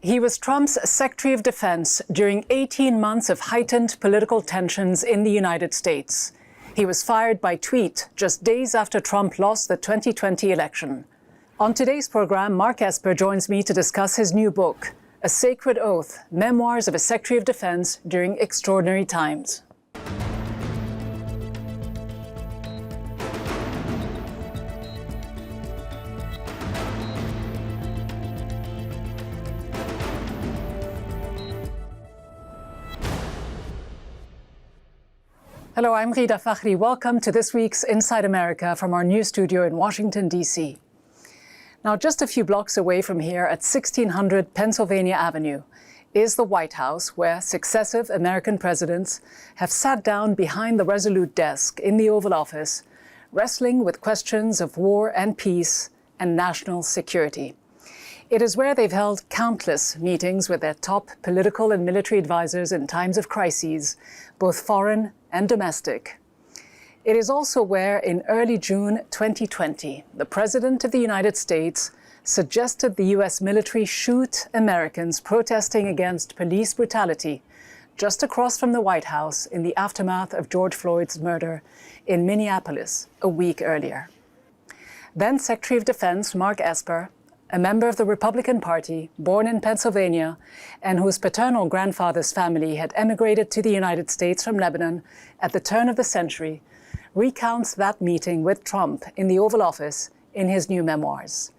He was Trump's Secretary of Defense during 18 months of heightened political tensions in the United States. He was fired by tweet just days after Trump lost the 2020 election. On today's program, Mark Esper joins me to discuss his new book, A Sacred Oath, Memoirs of a Secretary of Defense During Extraordinary Times. Hello, I'm Ghida Fakhry. Welcome to this week's Inside America from our new studio in Washington, D.C. Now, just a few blocks away from here at 1600 Pennsylvania Avenue is the White House, where successive American presidents have sat down behind the resolute desk in the Oval Office, wrestling with questions of war and peace and national security. It is where they've held countless meetings with their top political and military advisors in times of crises, both foreign and domestic. It is also where, in early June 2020, the President of the United States suggested the U.S. military shoot Americans protesting against police brutality just across from the White House in the aftermath of George Floyd's murder in Minneapolis a week earlier. Then Secretary of Defense Mark Esper, a member of the Republican Party, born in Pennsylvania, and whose paternal grandfather's family had emigrated to the United States from Lebanon at the turn of the century, recounts that meeting with Trump in the Oval Office in his new memoirs.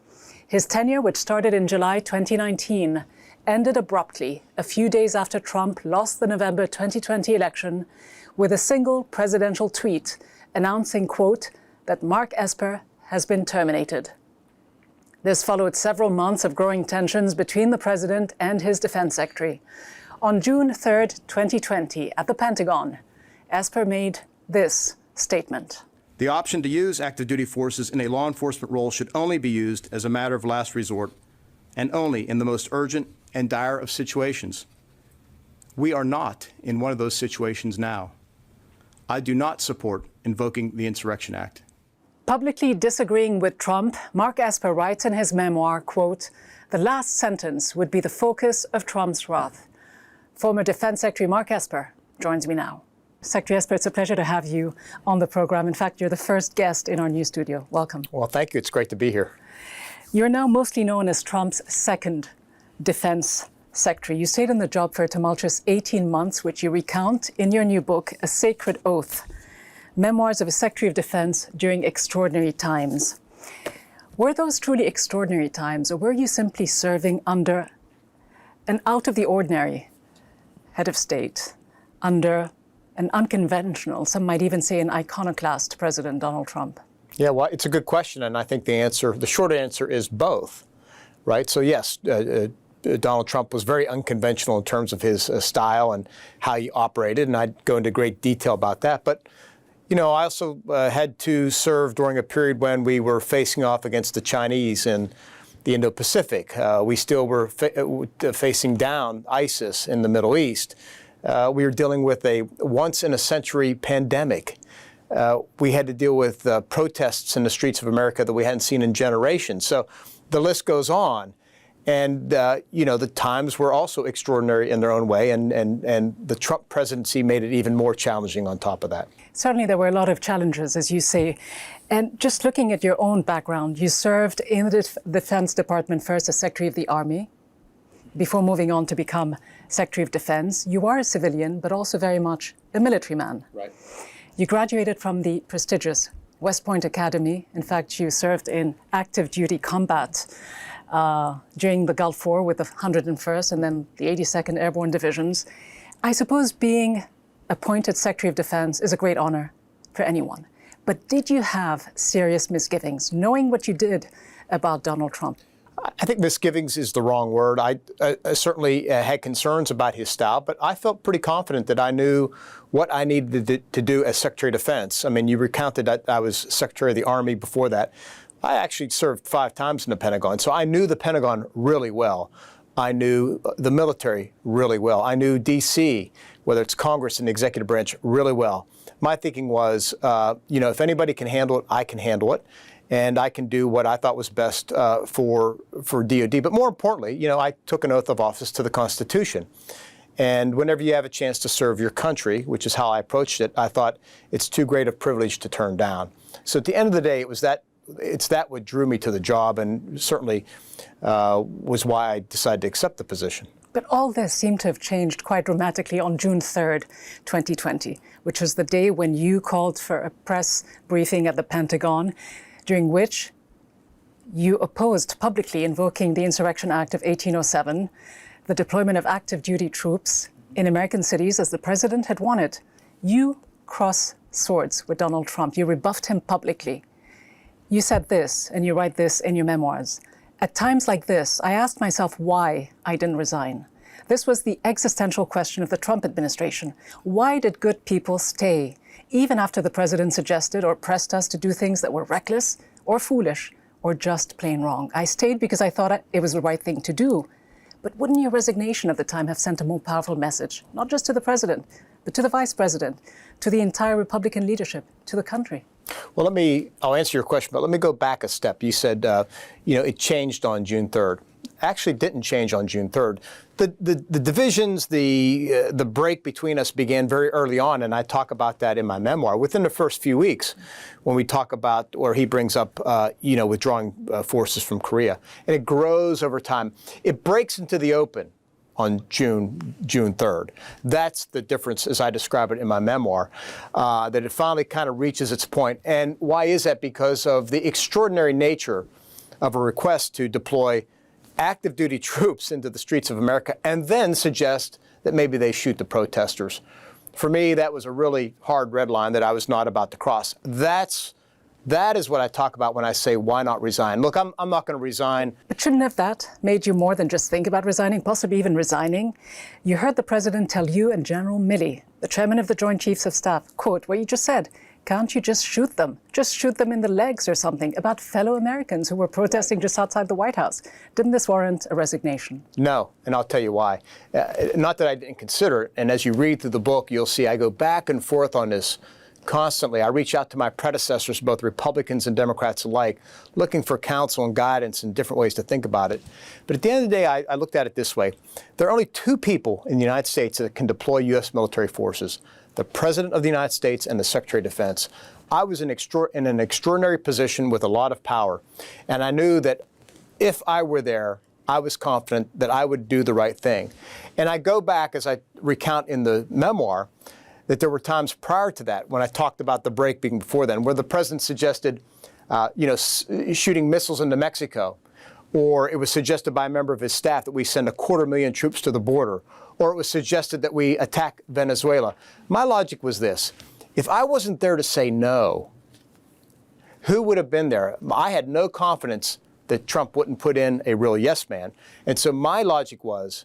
His tenure, which started in July 2019, ended abruptly a few days after Trump lost the November 2020 election with a single presidential tweet announcing, quote, that Mark Esper has been terminated. This followed several months of growing tensions between the president and his defense secretary. On June 3, 2020, at the Pentagon, Esper made this statement. The option to use active duty forces in a law enforcement role should only be used as a matter of last resort and only in the most urgent and dire of situations. We are not in one of those situations now. I do not support invoking the Insurrection Act. Publicly disagreeing with Trump, Mark Esper writes in his memoir, quote, the last sentence would be the focus of Trump's wrath. Former Defense Secretary Mark Esper joins me now. Secretary Esper, it's a pleasure to have you on the program. In fact, you're the first guest in our new studio. Welcome. Well, thank you. It's great to be here. You're now mostly known as Trump's second defense secretary. You stayed in the job for a tumultuous 18 months, which you recount in your new book, A Sacred Oath, Memoirs of a Secretary of Defense During Extraordinary Times. Were those truly extraordinary times, or were you simply serving under an out-of-the-ordinary head of state, under an unconventional, some might even say an iconoclast President Donald Trump? Yeah, well, it's a good question, and I think the short answer is both, right? So yes, Donald Trump was very unconventional in terms of his style and how he operated, and I'd go into great detail about that. But you know, I also had to serve during a period when we were facing off against the Chinese in the Indo-Pacific. We still were facing down ISIS in the Middle East. We were dealing with a once-in-a-century pandemic. We had to deal with protests in the streets of America that we hadn't seen in generations. So the list goes on. And, you know, the times were also extraordinary in their own way, and the Trump presidency made it even more challenging on top of that. Certainly there were a lot of challenges, as you say. And just looking at your own background, you served in the Defense Department first as Secretary of the Army, before moving on to become Secretary of Defense. You are a civilian, but also very much a military man. Right. You graduated from the prestigious West Point Academy. In fact, you served in active duty combat during the Gulf War with the 101st and then the 82nd Airborne Divisions. I suppose being appointed Secretary of Defense is a great honor for anyone. But did you have serious misgivings, knowing what you did about Donald Trump? I think misgivings is the wrong word. I certainly had concerns about his style, but I felt pretty confident that I knew what I needed to do as Secretary of Defense. I mean, you recounted that I was Secretary of the Army before that. I actually served 5 times in the Pentagon, so I knew the Pentagon really well. I knew the military really well. I knew D.C., whether it's Congress and the executive branch, really well. My thinking was, you know, if anybody can handle it, I can handle it. and I can do what I thought was best for DOD. But more importantly, you know, I took an oath of office to the Constitution. And whenever you have a chance to serve your country, which is how I approached it, I thought it's too great a privilege to turn down. So at the end of the day, it's that what drew me to the job, and certainly was why I decided to accept the position. But all this seemed to have changed quite dramatically on June 3rd, 2020, which was the day when you called for a press briefing at the Pentagon, during which you opposed publicly invoking the Insurrection Act of 1807, the deployment of active duty troops in American cities as the president had wanted. You crossed swords with Donald Trump. You rebuffed him publicly. You said this, and you write this in your memoirs. At times like this, I asked myself why I didn't resign. This was the existential question of the Trump administration. Why did good people stay, even after the president suggested or pressed us to do things that were reckless or foolish or just plain wrong? I stayed because I thought it was the right thing to do. But wouldn't your resignation at the time have sent a more powerful message, not just to the president, but to the vice president, to the entire Republican leadership, to the country? Well, I'll answer your question, but let me go back a step. You said, it changed on June 3rd. Actually didn't change on June 3rd. The divisions, the break between us began very early on, and I talk about that in my memoir. Within the first few weeks, when we talk about, or he brings up, withdrawing forces from Korea, and it grows over time. It breaks into the open on June 3rd. That's the difference, as I describe it in my memoir, that it finally kind of reaches its point. And why is that? Because of the extraordinary nature of a request to deploy active duty troops into the streets of America and then suggest that maybe they shoot the protesters. For me, that was a really hard red line that I was not about to cross. That is what I talk about when I say, why not resign? Look, I'm not going to resign. But shouldn't have that made you more than just think about resigning, possibly even resigning? You heard the president tell you and General Milley, the chairman of the Joint Chiefs of Staff, quote, what you just said, can't you just shoot them? Just shoot them in the legs or something, about fellow Americans who were protesting just outside the White House. Didn't this warrant a resignation? No, and I'll tell you why. Not that I didn't consider it, and as you read through the book, you'll see I go back and forth on this constantly. I reach out to my predecessors, both Republicans and Democrats alike, looking for counsel and guidance and different ways to think about it. But at the end of the day, I looked at it this way. There are only two people in the United States that can deploy U.S. military forces, the President of the United States and the Secretary of Defense. I was in an extraordinary position with a lot of power, and I knew that if I were there, I was confident that I would do the right thing. And I go back, as I recount in the memoir, that there were times prior to that, when I talked about the break being before then, where the president suggested, shooting missiles into Mexico, or it was suggested by a member of his staff that we send 250,000 troops to the border, or it was suggested that we attack Venezuela. My logic was this: if I wasn't there to say no, who would have been there? I had no confidence that Trump wouldn't put in a real yes man, and so my logic was,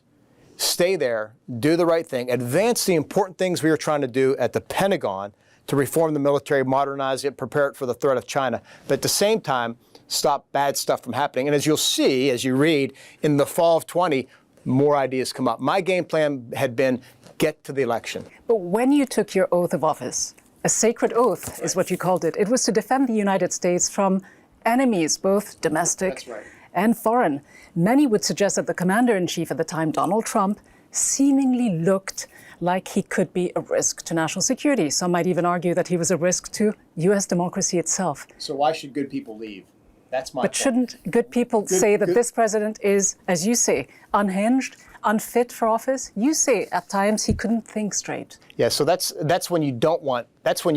stay there, do the right thing, advance the important things we were trying to do at the Pentagon to reform the military, modernize it, prepare it for the threat of China, but at the same time, stop bad stuff from happening. And as you'll see, as you read, in the fall of 20, more ideas come up. My game plan had been get to the election. But when you took your oath of office, a sacred oath is what you called it, it was to defend the United States from enemies, both domestic and foreign. Many would suggest that the commander-in-chief at the time, Donald Trump, seemingly looked like he could be a risk to national security. Some might even argue that he was a risk to U.S. democracy itself. So why should good people leave? That's my But shouldn't good people say that this president is, as you say, unhinged, unfit for office? You say at times he couldn't think straight. Yeah, so that's when you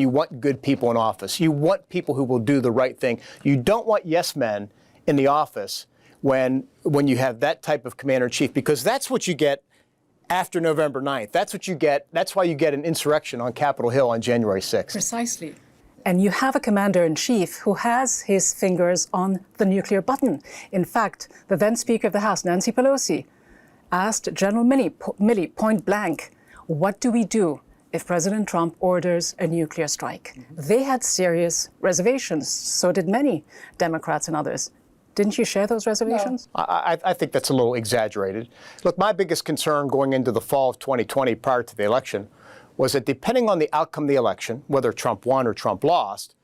want good people in office. You want people who will do the right thing. You don't want yes men in the office when you have that type of commander-in-chief, because that's what you get after November 9th. That's what you get. That's why you get an insurrection on Capitol Hill on January 6th. Precisely. And you have a commander-in-chief who has his fingers on the nuclear button. In fact, the then Speaker of the House, Nancy Pelosi, asked General Milley point blank, what do we do if President Trump orders a nuclear strike? Mm-hmm. They had serious reservations. So did many Democrats and others. Didn't you share those reservations? No. I think that's a little exaggerated. Look, my biggest concern going into the fall of 2020 prior to the election was that depending on the outcome of the election, whether Trump won or Trump lost,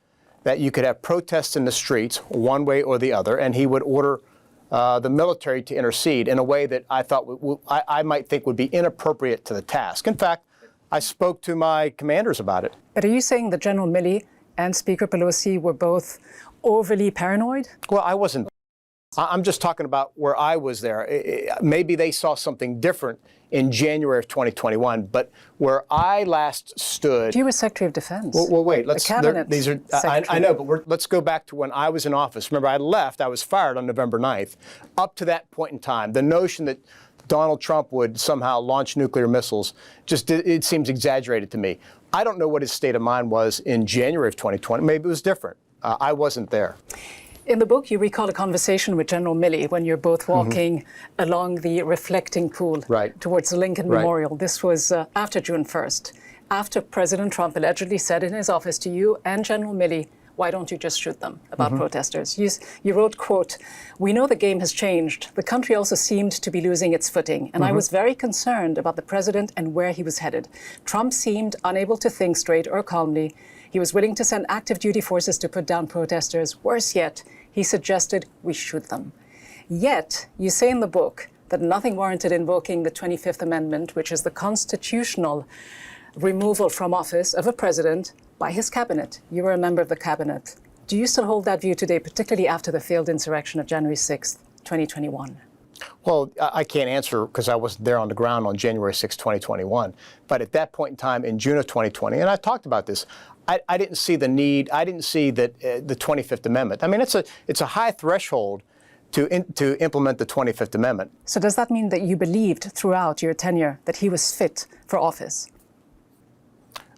that you could have protests in the streets one way or the other, and he would order the military to intercede in a way that I thought I might think would be inappropriate to the task. In fact, I spoke to my commanders about it. But are you saying that General Milley and Speaker Pelosi were both overly paranoid? Well, I wasn't. I'm just talking about where I was there. Maybe they saw something different in January of 2021, but where I last stood. You were Secretary of Defense. Well, wait. Let's. These are. I know, but let's go back to when I was in office. Remember, I left. I was fired on November 9th. Up to that point in time, the notion that Donald Trump would somehow launch nuclear missiles it seems exaggerated to me. I don't know what his state of mind was in January of 2020. Maybe it was different. I wasn't there. In the book, you recall a conversation with General Milley when you're both walking along the reflecting pool towards the Lincoln Memorial. This was after June 1st, after President Trump allegedly said in his office to you and General Milley, why don't you just shoot them, about protesters. You wrote, quote, "We know the game has changed. The country also seemed to be losing its footing, and I was very concerned about the president and where he was headed. Trump seemed unable to think straight or calmly. He was willing to send active duty forces to put down protesters. Worse yet, he suggested we shoot them." Yet, you say in the book that nothing warranted invoking the 25th Amendment, which is the constitutional removal from office of a president by his cabinet. You were a member of the cabinet. Do you still hold that view today, particularly after the failed insurrection of January 6th, 2021? Well, I can't answer because I wasn't there on the ground on January 6, 2021. But at that point in time, in June of 2020, and I talked about this, I didn't see the need. I didn't see that the 25th Amendment. I mean, it's a high threshold to implement the 25th Amendment. So does that mean that you believed throughout your tenure that he was fit for office?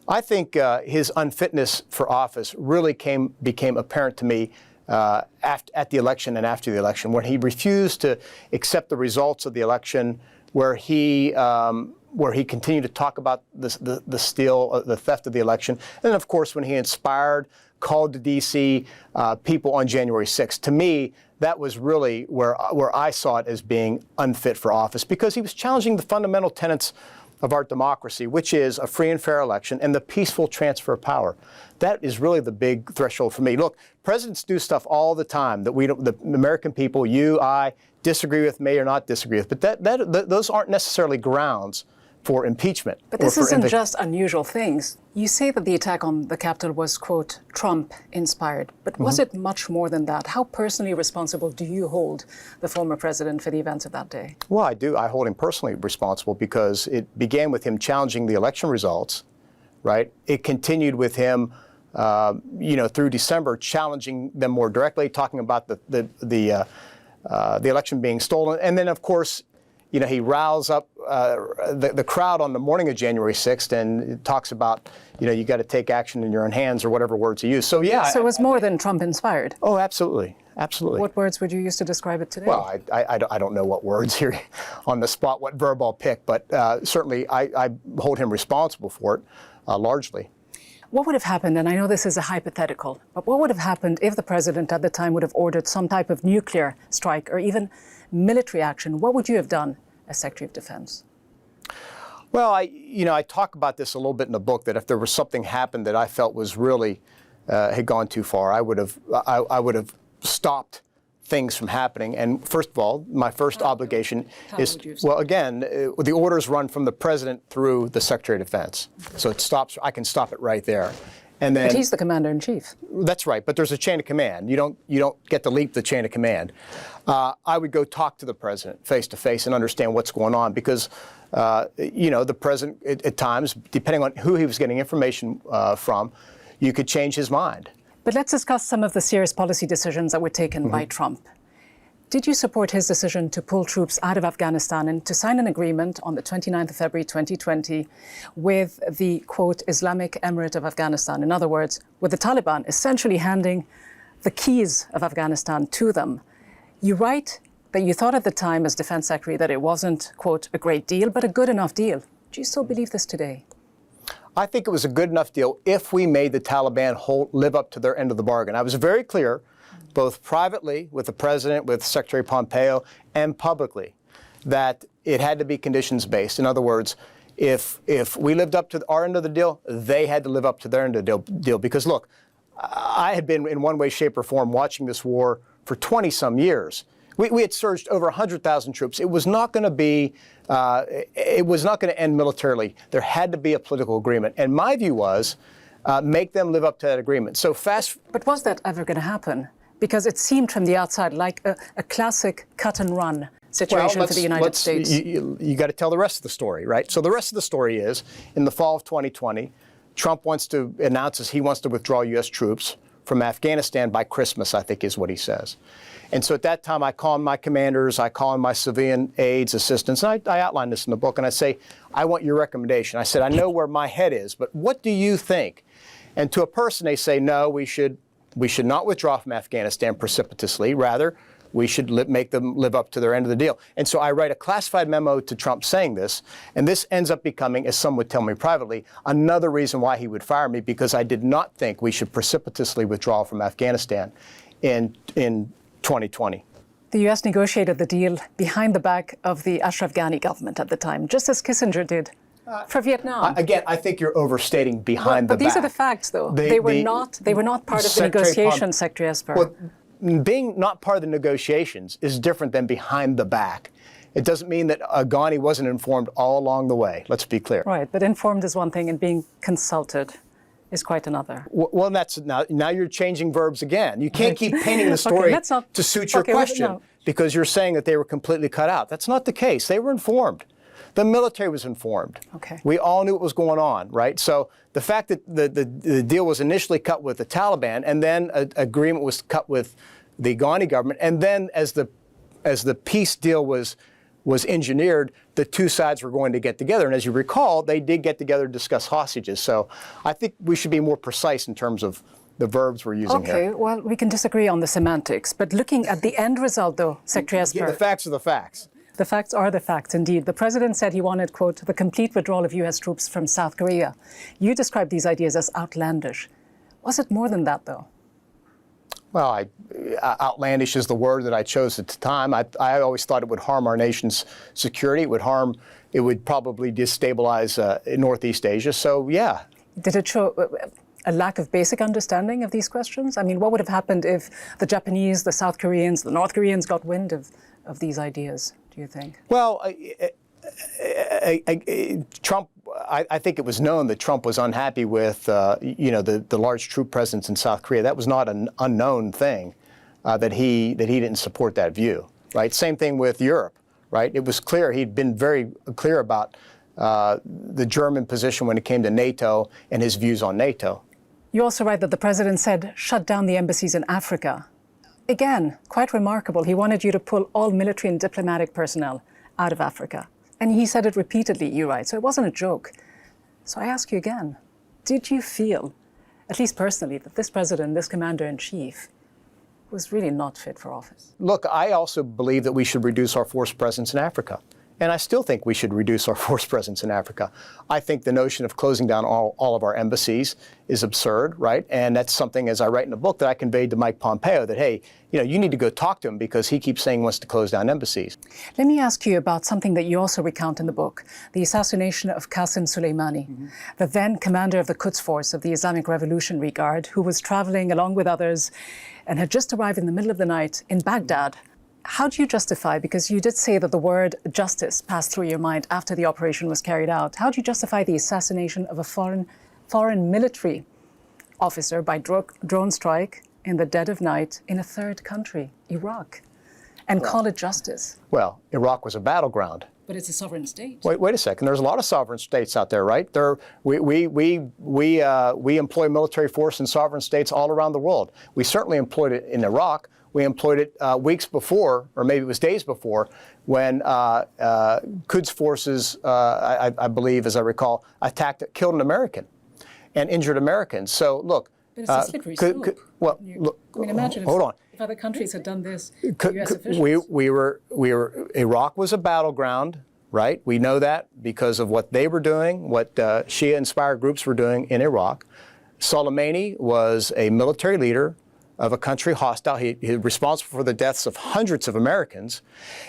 I think his unfitness for office really became apparent to me at the election and after the election, when he refused to accept the results of the election, where he continued to talk about the steal, the theft of the election, and then, of course, when he inspired, called to D.C. People on January 6th. To me, that was really where I saw it as being unfit for office, because he was challenging the fundamental tenets of our democracy, which is a free and fair election and the peaceful transfer of power. That is really the big threshold for me. Look, presidents do stuff all the time that the American people, you, I, disagree with, may or not disagree with, but those aren't necessarily grounds for impeachment. But this isn't just unusual things. You say that the attack on the Capitol was, quote, Trump-inspired. But was it much more than that? How personally responsible do you hold the former president for the events of that day? Well, I do. I hold him personally responsible because it began with him challenging the election results, right? It continued with him, through December, challenging them more directly, talking about the election being stolen. And then, of course, he riles up the crowd on the morning of January 6th and talks about, you got to take action in your own hands, or whatever words he used. So, yeah. So it was more than Trump-inspired? Oh, absolutely. Absolutely. What words would you use to describe it today? Well, I don't know what words here on the spot, what verb I'll pick, but certainly I hold him responsible for it, largely. What would have happened, and I know this is a hypothetical, but what would have happened if the president at the time would have ordered some type of nuclear strike or even military action? What would you have done as Secretary of Defense? Well, I talk about this a little bit in the book, that if there was something happened that I felt was really had gone too far, I would have stopped things from happening. And first of all, my first obligation is, well, again, the orders run from the president through the Secretary of Defense. So it stops. I can stop it right there. And then, but he's the commander-in-chief. That's right. But there's a chain of command. You don't get to leap the chain of command. I would go talk to the president face to face and understand what's going on, because the president at times, depending on who he was getting information from, you could change his mind. But let's discuss some of the serious policy decisions that were taken by Trump. Did you support his decision to pull troops out of Afghanistan and to sign an agreement on the 29th of February 2020 with the, quote, Islamic Emirate of Afghanistan? In other words, with the Taliban essentially handing the keys of Afghanistan to them. You write that you thought at the time as Defense Secretary that it wasn't, quote, a great deal, but a good enough deal. Do you still believe this today? I think it was a good enough deal if we made the Taliban live up to their end of the bargain. I was very clear, both privately with the president, with Secretary Pompeo, and publicly, that it had to be conditions-based. In other words, if we lived up to our end of the deal, they had to live up to their end of the deal. Because look, I had been in one way, shape, or form watching this war for 20-some years. We had surged over 100,000 troops. It was not going to be, it was not going to end militarily. There had to be a political agreement. And my view was, make them live up to that agreement. So But was that ever going to happen? Because it seemed from the outside like a classic cut and run situation for the United States. You got to tell the rest of the story, right? So the rest of the story is, in the fall of 2020, Trump announces he wants to withdraw U.S. troops from Afghanistan by Christmas, I think is what he says. And so at that time, I call in my commanders, I call in my civilian aides, assistants, and I outline this in the book, and I say, I want your recommendation. I said, I know where my head is, but what do you think? And to a person, they say, no, we should not withdraw from Afghanistan precipitously. Rather, we should make them live up to their end of the deal. And so I write a classified memo to Trump saying this, and this ends up becoming, as some would tell me privately, another reason why he would fire me, because I did not think we should precipitously withdraw from Afghanistan in 2020. The U.S. negotiated the deal behind the back of the Ashraf Ghani government at the time, just as Kissinger did for Vietnam. Again, I think you're overstating behind the back. But these are the facts, though. They were not part of the negotiations, Secretary Esper. Well, being not part of the negotiations is different than behind the back. It doesn't mean that Ghani wasn't informed all along the way. Let's be clear. Right, but informed is one thing, and being consulted is quite another. Well, that's now you're changing verbs again. You can't keep painting the story to suit your question because you're saying that they were completely cut out. That's not the case. They were informed. The military was informed. Okay. We all knew what was going on, right? So the fact that the deal was initially cut with the Taliban, and then an agreement was cut with the Ghani government, and then as the peace deal was engineered, the two sides were going to get together. And as you recall, they did get together to discuss hostages. So I think we should be more precise in terms of the verbs we're using here. Okay, well, we can disagree on the semantics, but looking at the end result, though, Secretary Esper. Yeah, the facts are the facts. The facts are the facts, indeed. The president said he wanted, quote, the complete withdrawal of U.S. troops from South Korea. You described these ideas as outlandish. Was it more than that, though? Well, outlandish is the word that I chose at the time. I always thought it would harm our nation's security. It would probably destabilize Northeast Asia. So, yeah. Did it show a lack of basic understanding of these questions? I mean, what would have happened if the Japanese, the South Koreans, the North Koreans got wind of these ideas, do you think? Well, Trump, I think it was known that Trump was unhappy with, the large troop presence in South Korea. That was not an unknown thing, that he didn't support that view, right? Same thing with Europe, right? It was clear, he'd been very clear about the German position when it came to NATO and his views on NATO. You also write that the president said, shut down the embassies in Africa. Again, quite remarkable. He wanted you to pull all military and diplomatic personnel out of Africa. And he said it repeatedly, you write, so it wasn't a joke. So I ask you again, did you feel, at least personally, that this president, this commander-in-chief, was really not fit for office? Look, I also believe that we should reduce our force presence in Africa. And I still think we should reduce our force presence in Africa. I think the notion of closing down all of our embassies is absurd, right? And that's something, as I write in the book, that I conveyed to Mike Pompeo, that, hey, you need to go talk to him because he keeps saying he wants to close down embassies. Let me ask you about something that you also recount in the book, the assassination of Qassem Soleimani, the then commander of the Quds Force of the Islamic Revolutionary Guard, who was traveling along with others and had just arrived in the middle of the night in Baghdad. How do you justify, because you did say that the word justice passed through your mind after the operation was carried out, how do you justify the assassination of a foreign military officer by drone strike in the dead of night in a third country, Iraq, and call it justice? Well, Iraq was a battleground. But it's a sovereign state. Wait a second. There's a lot of sovereign states out there, right? We employ military force in sovereign states all around the world. We certainly employed it in Iraq. We employed it weeks before, or maybe it was days before, when Quds forces, I believe, as I recall, killed an American and injured Americans. So, look. But it's a slippery slope. Well, look, I mean, imagine if other countries had done this to U.S. officials. Iraq was a battleground, right? We know that because of what they were doing, what Shia-inspired groups were doing in Iraq. Soleimani was a military leader of a country hostile. He was responsible for the deaths of hundreds of Americans,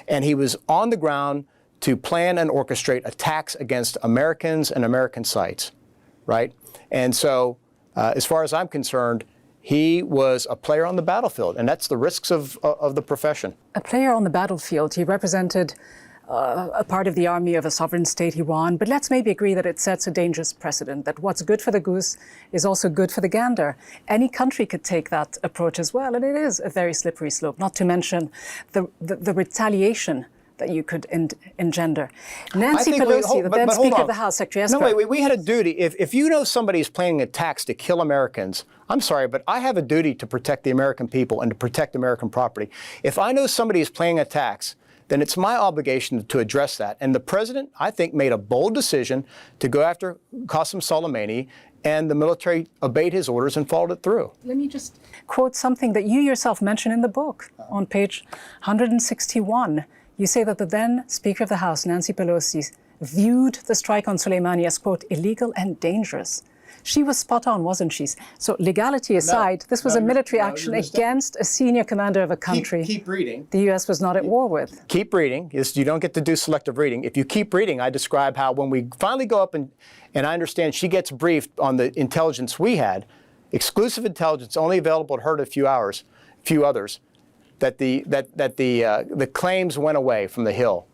and he was on the ground to plan and orchestrate attacks against Americans and American sites, right? And so, as far as I'm concerned, He was a player on the battlefield, and that's the risks of the profession. A player on the battlefield. He represented a part of the army of a sovereign state, Iran. But let's maybe agree that it sets a dangerous precedent, that what's good for the goose is also good for the gander. Any country could take that approach as well, and it is a very slippery slope, not to mention the retaliation that you could engender. Nancy Pelosi, the then Speaker of the House, Secretary Esper. No, wait, we had a duty. If you know somebody is planning attacks to kill Americans, I'm sorry, but I have a duty to protect the American people and to protect American property. If I know somebody is planning attacks, then it's my obligation to address that. And the president, I think, made a bold decision to go after Qassem Soleimani, and the military obeyed his orders and followed it through. Let me just quote something that you yourself mention in the book on page 161. You say that the then Speaker of the House, Nancy Pelosi, viewed the strike on Soleimani as, quote, illegal and dangerous. She was spot on, wasn't she? So legality aside, this was a military action against a senior commander of a country Keep reading. the U.S. was not at war with. Keep reading. You don't get to do selective reading. If you keep reading, I describe how when we finally go up and I understand she gets briefed on the intelligence we had, exclusive intelligence only available to her to few others, that the claims went away from the Hill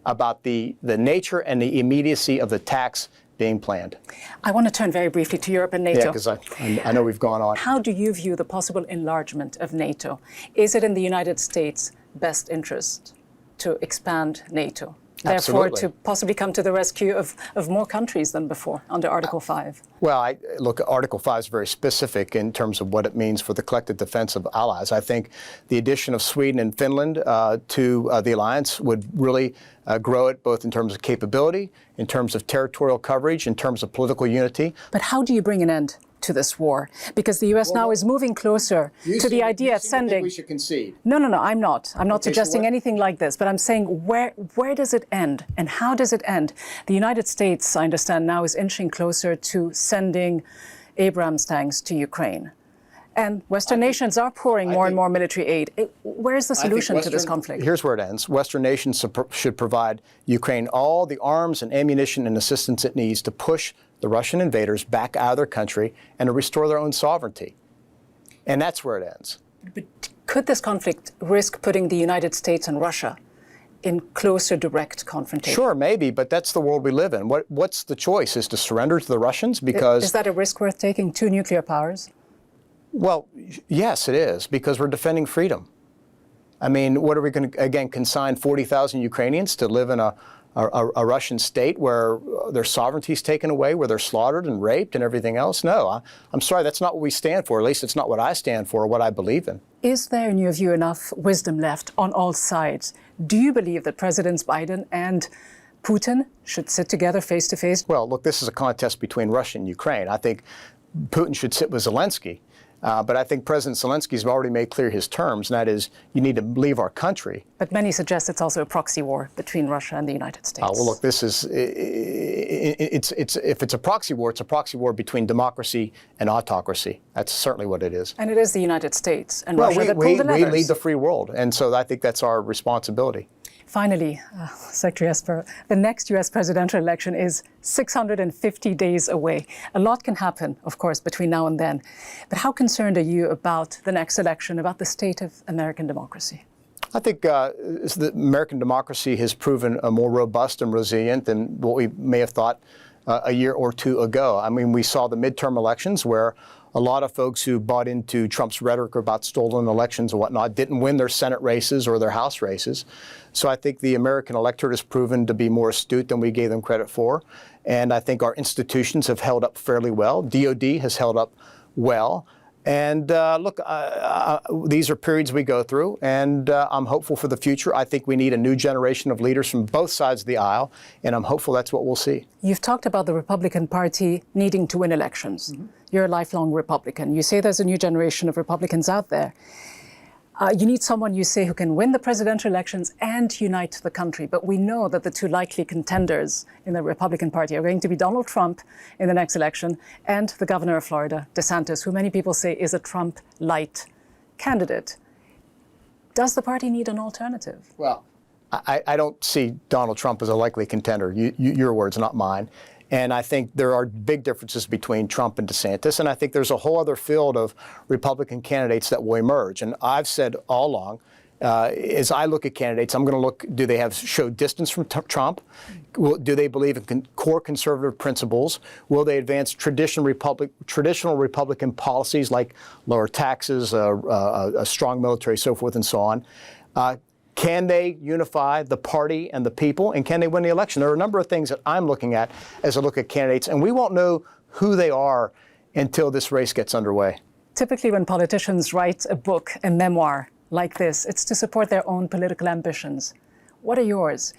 about the nature and the immediacy of the attacks being planned. I want to turn very briefly to Europe and NATO. Yeah, because I know we've gone on. How do you view the possible enlargement of NATO? Is it in the United States' best interest to expand NATO? Therefore, Absolutely. to possibly come to the rescue of more countries than before under Article 5? Well, look, Article 5 is very specific in terms of what it means for the collective defense of allies. I think the addition of Sweden and Finland to the alliance would really grow it both in terms of capability, in terms of territorial coverage, in terms of political unity. But how do you bring an end to this war? Because the U.S. now is moving closer to the idea of sending... we should concede. No, I'm not. I'm not suggesting anything like this, but I'm saying where does it end and how does it end? The United States, I understand now, is inching closer to sending Abrams tanks to Ukraine. And Western nations are pouring more and more military aid. Where's the solution to this conflict? Here's where it ends. Western nations should provide Ukraine all the arms and ammunition and assistance it needs to push the Russian invaders back out of their country and to restore their own sovereignty. And that's where it ends. But could this conflict risk putting the United States and Russia in closer direct confrontation? Sure, maybe, but that's the world we live in. What's the choice? Is to surrender to the Russians? Because is that a risk worth taking, two nuclear powers? Well, yes, it is, because we're defending freedom. I mean, what are we going to, again, consign 40,000 Ukrainians to live in a Russian state where their sovereignty is taken away, where they're slaughtered and raped and everything else? No, I'm sorry, that's not what we stand for. At least it's not what I stand for or what I believe in. Is there, in your view, enough wisdom left on all sides? Do you believe that Presidents Biden and Putin should sit together face to face? Well, look, this is a contest between Russia and Ukraine. I think Putin should sit with Zelensky. But I think President Zelensky has already made clear his terms, and that is you need to leave our country. But many suggest it's also a proxy war between Russia and the United States. Well, look, this is, if it's a proxy war, it's a proxy war between democracy and autocracy. That's certainly what it is. And it is the United States and Russia that pull the levers. We lead the free world, and so I think that's our responsibility. Finally, Secretary Esper, the next U.S. presidential election is 650 days away. A lot can happen, of course, between now and then. But how concerned are you about the next election, about the state of American democracy? I think the American democracy has proven more robust and resilient than what we may have thought a year or two ago. I mean, we saw the midterm elections where a lot of folks who bought into Trump's rhetoric about stolen elections and whatnot didn't win their Senate races or their House races. So I think the American electorate has proven to be more astute than we gave them credit for. And I think our institutions have held up fairly well. DOD has held up well. And look, these are periods we go through, and I'm hopeful for the future. I think we need a new generation of leaders from both sides of the aisle, and I'm hopeful that's what we'll see. You've talked about the Republican Party needing to win elections. Mm-hmm. You're a lifelong Republican. You say there's a new generation of Republicans out there. You need someone, you say, who can win the presidential elections and unite the country. But we know that the two likely contenders in the Republican Party are going to be Donald Trump in the next election and the governor of Florida, DeSantis, who many people say is a Trump-light candidate. Does the party need an alternative? Well, I don't see Donald Trump as a likely contender. Your words, not mine. And I think there are big differences between Trump and DeSantis. And I think there's a whole other field of Republican candidates that will emerge. And I've said all along, as I look at candidates, I'm going to look, do they have show distance from Trump? Do they believe in core conservative principles? Will they advance traditional Republican policies like lower taxes, a strong military, so forth and so on? Can they unify the party and the people? And can they win the election? There are a number of things that I'm looking at as I look at candidates, and we won't know who they are until this race gets underway. Typically, when politicians write a book, a memoir like this, it's to support their own political ambitions. What are yours?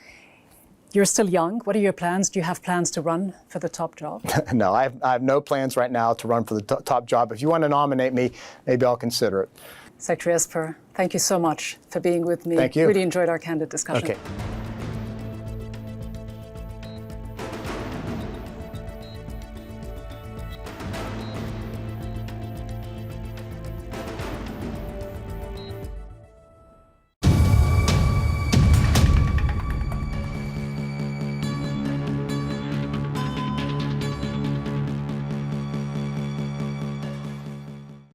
You're still young. What are your plans? Do you have plans to run for the top job? No, I have no plans right now to run for the top job. If you want to nominate me, maybe I'll consider it. Secretary Esper, thank you so much for being with me. Thank you. Really enjoyed our candid discussion. Okay.